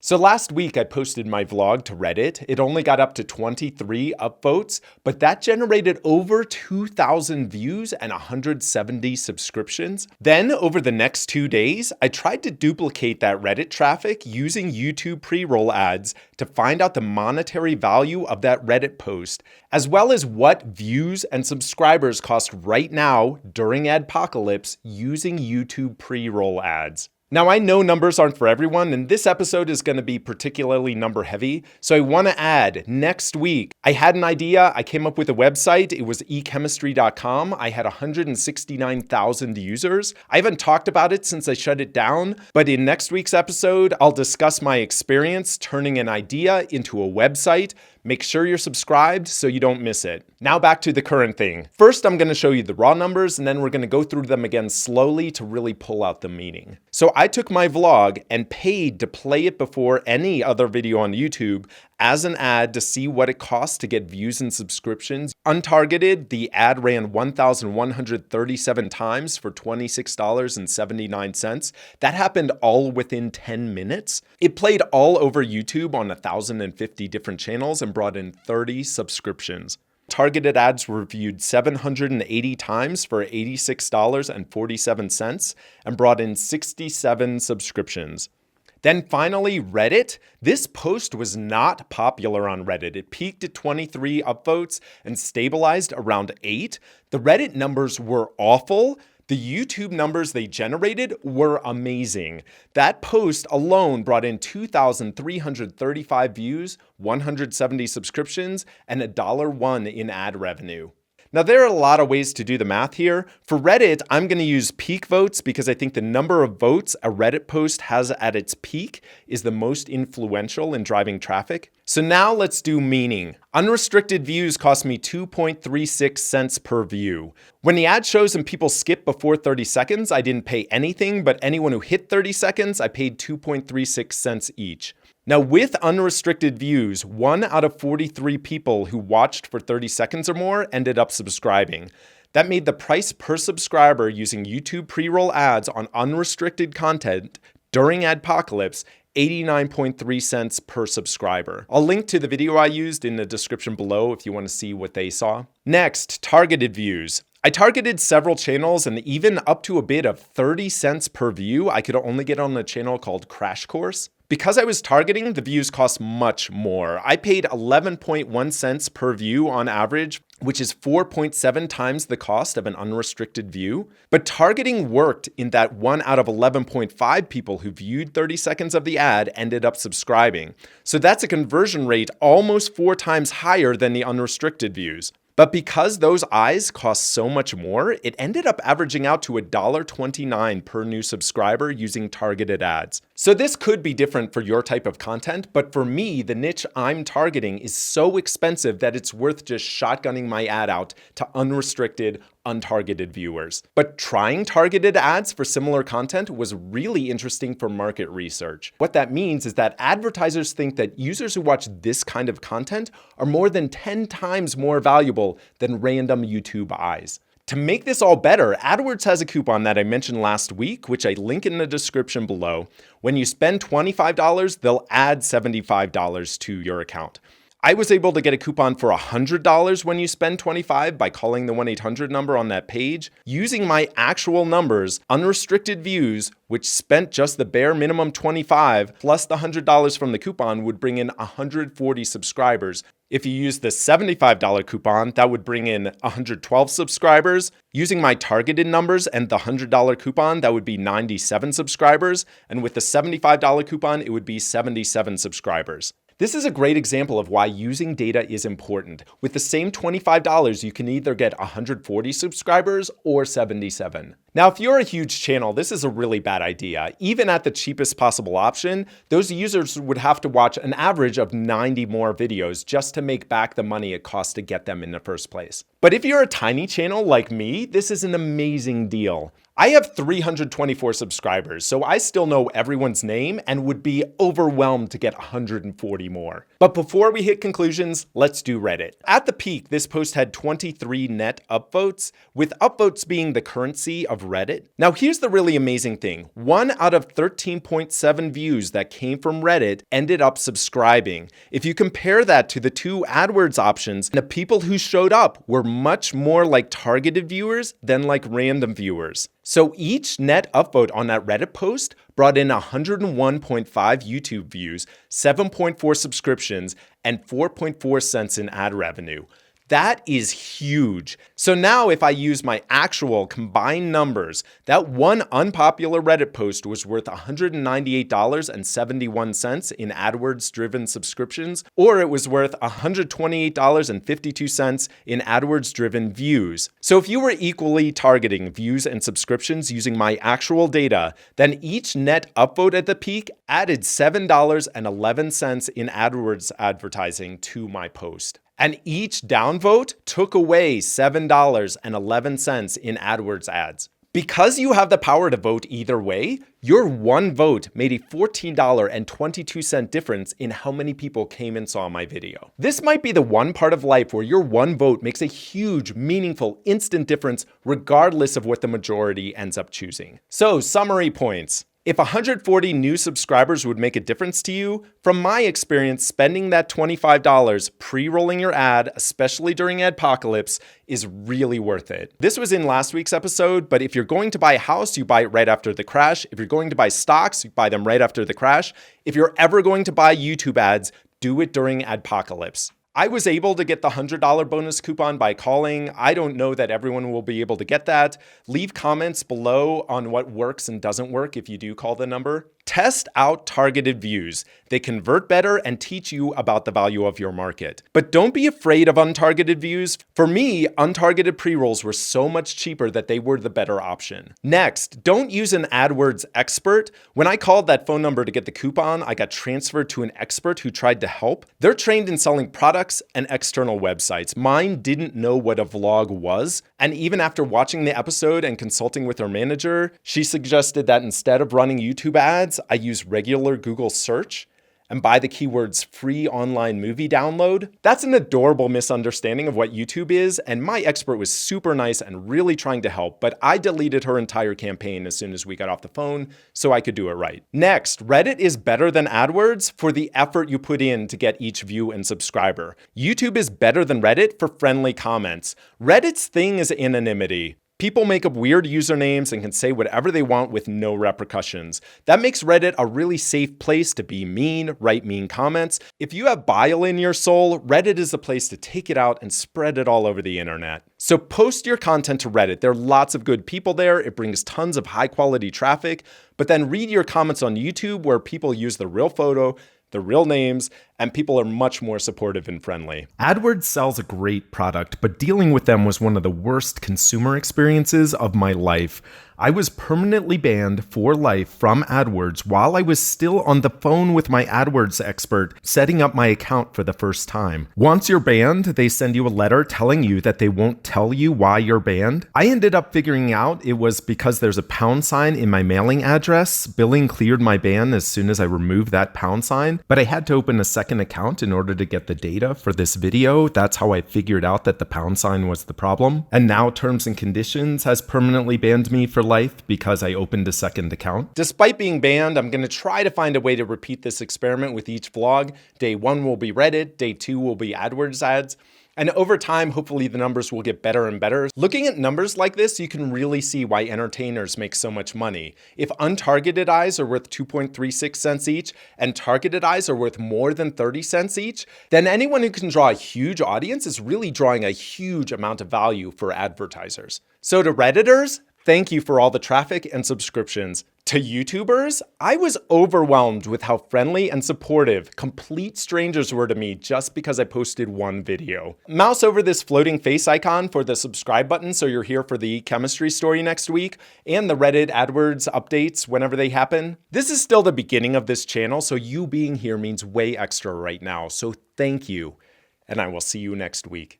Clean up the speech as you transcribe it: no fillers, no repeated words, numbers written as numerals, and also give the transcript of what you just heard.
So last week I posted my vlog to Reddit. It only got up to 23 upvotes, but that generated over 2,000 views and 170 subscriptions. Then over the next 2 days, I tried to duplicate that Reddit traffic using YouTube pre-roll ads to find out the monetary value of that Reddit post, as well as what views and subscribers cost right now during Adpocalypse using YouTube pre-roll ads. Now, I know numbers aren't for everyone, and this episode is going to be particularly number heavy, so I want to add, next week, I had an idea, I came up with a website, it was echemistry.com, I had 169,000 users. I haven't talked about it since I shut it down, but in next week's episode, I'll discuss my experience turning an idea into a website. Make sure you're subscribed so you don't miss it. Now back to the current thing. First, I'm going to show you the raw numbers, and then we're going to go through them again slowly to really pull out the meaning. So I took my vlog and paid to play it before any other video on YouTube as an ad to see what it costs to get views and subscriptions. Untargeted, the ad ran 1,137 times for $26.79. That happened all within 10 minutes. It played all over YouTube on 1,050 different channels and brought in 30 subscriptions. Targeted ads were viewed 780 times for $86.47 and brought in 67 subscriptions. Then finally, Reddit. This post was not popular on Reddit. It peaked at 23 upvotes and stabilized around 8. The Reddit numbers were awful. The YouTube numbers they generated were amazing. That post alone brought in 2,335 views, 170 subscriptions, and $1.01 in ad revenue. Now, there are a lot of ways to do the math here. For Reddit, I'm going to use peak votes because I think the number of votes a Reddit post has at its peak is the most influential in driving traffic. So now let's do meaning. Unrestricted views cost me 2.36 cents per view. When the ad shows and people skip before 30 seconds, I didn't pay anything, but anyone who hit 30 seconds, I paid 2.36 cents each. Now, with unrestricted views, 1 out of 43 people who watched for 30 seconds or more ended up subscribing. That made the price per subscriber using YouTube pre-roll ads on unrestricted content during Adpocalypse 89.3 cents per subscriber. I'll link to the video I used in the description below if you want to see what they saw. Next, targeted views. I targeted several channels, and even up to a bid of 30 cents per view, I could only get on a channel called Crash Course. Because I was targeting, the views cost much more. I paid 11.1 cents per view on average, which is 4.7 times the cost of an unrestricted view. But targeting worked in that 1 out of 11.5 people who viewed 30 seconds of the ad ended up subscribing. So that's a conversion rate almost 4 times higher than the unrestricted views. But because those eyes cost so much more, it ended up averaging out to $1.29 per new subscriber using targeted ads. So this could be different for your type of content, but for me, the niche I'm targeting is so expensive that it's worth just shotgunning my ad out to unrestricted, untargeted viewers. But trying targeted ads for similar content was really interesting for market research. What that means is that advertisers think that users who watch this kind of content are more than 10 times more valuable than random YouTube eyes. To make this all better, Adwords has a coupon that I mentioned last week, which I link in the description below. When you spend $25, they'll add $75 to your account. I was able to get a coupon for $100 when you spend $25 by calling the 1-800 number on that page. Using my actual numbers, unrestricted views, which spent just the bare minimum $25 plus the $100 from the coupon would bring in 140 subscribers. If you use the $75 coupon, that would bring in 112 subscribers. Using my targeted numbers and the $100 coupon, that would be 97 subscribers. And with the $75 coupon, it would be 77 subscribers. This is a great example of why using data is important. With the same $25, you can either get 140 subscribers or 77. Now, if you're a huge channel, this is a really bad idea. Even at the cheapest possible option, those users would have to watch an average of 90 more videos just to make back the money it costs to get them in the first place. But if you're a tiny channel like me, this is an amazing deal. I have 324 subscribers, so I still know everyone's name and would be overwhelmed to get 140 more. But before we hit conclusions, let's do Reddit. At the peak, this post had 23 net upvotes, with upvotes being the currency of Reddit? Now here's the really amazing thing. 1 out of 13.7 views that came from Reddit ended up subscribing. If you compare that to the 2 AdWords options, the people who showed up were much more like targeted viewers than like random viewers. So each net upvote on that Reddit post brought in 101.5 YouTube views, 7.4 subscriptions, and 4.4 cents in ad revenue. That is huge. So now if I use my actual combined numbers, that one unpopular Reddit post was worth $198.71 in AdWords-driven subscriptions, or it was worth $128.52 in AdWords-driven views. So if you were equally targeting views and subscriptions using my actual data, then each net upvote at the peak added $7.11 in AdWords advertising to my post. And each downvote took away $7.11 in AdWords ads. Because you have the power to vote either way, your one vote made a $14.22 difference in how many people came and saw my video. This might be the one part of life where your one vote makes a huge, meaningful, instant difference regardless of what the majority ends up choosing. So, summary points. If 140 new subscribers would make a difference to you, from my experience, spending that $25 pre-rolling your ad, especially during adpocalypse, is really worth it. This was in last week's episode, but if you're going to buy a house, you buy it right after the crash. If you're going to buy stocks, you buy them right after the crash. If you're ever going to buy YouTube ads, do it during adpocalypse. I was able to get the $100 bonus coupon by calling. I don't know that everyone will be able to get that. Leave comments below on what works and doesn't work if you do call the number. Test out targeted views. They convert better and teach you about the value of your market. But don't be afraid of untargeted views. For me, untargeted pre-rolls were so much cheaper that they were the better option. Next, don't use an AdWords expert. When I called that phone number to get the coupon, I got transferred to an expert who tried to help. They're trained in selling products and external websites. Mine didn't know what a vlog was. And even after watching the episode and consulting with her manager, she suggested that instead of running YouTube ads, I use regular Google search and buy the keywords free online movie download. That's an adorable misunderstanding of what YouTube is, and my expert was super nice and really trying to help, but I deleted her entire campaign as soon as we got off the phone so I could do it right. Next, Reddit is better than AdWords for the effort you put in to get each view and subscriber. YouTube is better than Reddit for friendly comments. Reddit's thing is anonymity. People make up weird usernames and can say whatever they want with no repercussions. That makes Reddit a really safe place to be mean, write mean comments. If you have bile in your soul, Reddit is the place to take it out and spread it all over the internet. So post your content to Reddit. There are lots of good people there. It brings tons of high quality traffic. But then read your comments on YouTube where people use the real photo, the real names, and people are much more supportive and friendly. AdWords sells a great product, but dealing with them was one of the worst consumer experiences of my life. I was permanently banned for life from AdWords while I was still on the phone with my AdWords expert setting up my account for the first time. Once you're banned, they send you a letter telling you that they won't tell you why you're banned. I ended up figuring out it was because there's a pound sign in my mailing address. Billing cleared my ban as soon as I removed that pound sign, but I had to open a second account in order to get the data for this video. That's how I figured out that the pound sign was the problem. And now Terms and Conditions has permanently banned me for life because I opened a second account. Despite being banned, I'm going to try to find a way to repeat this experiment with each vlog. Day 1 will be Reddit, day 2 will be AdWords ads. And over time, hopefully the numbers will get better and better. Looking at numbers like this, you can really see why entertainers make so much money. If untargeted eyes are worth 2.36 cents each and targeted eyes are worth more than 30 cents each, then anyone who can draw a huge audience is really drawing a huge amount of value for advertisers. So to Redditors, thank you for all the traffic and subscriptions. To YouTubers, I was overwhelmed with how friendly and supportive complete strangers were to me just because I posted one video. Mouse over this floating face icon for the subscribe button so you're here for the chemistry story next week and the Reddit AdWords updates whenever they happen. This is still the beginning of this channel, so you being here means way extra right now, so thank you, and I will see you next week.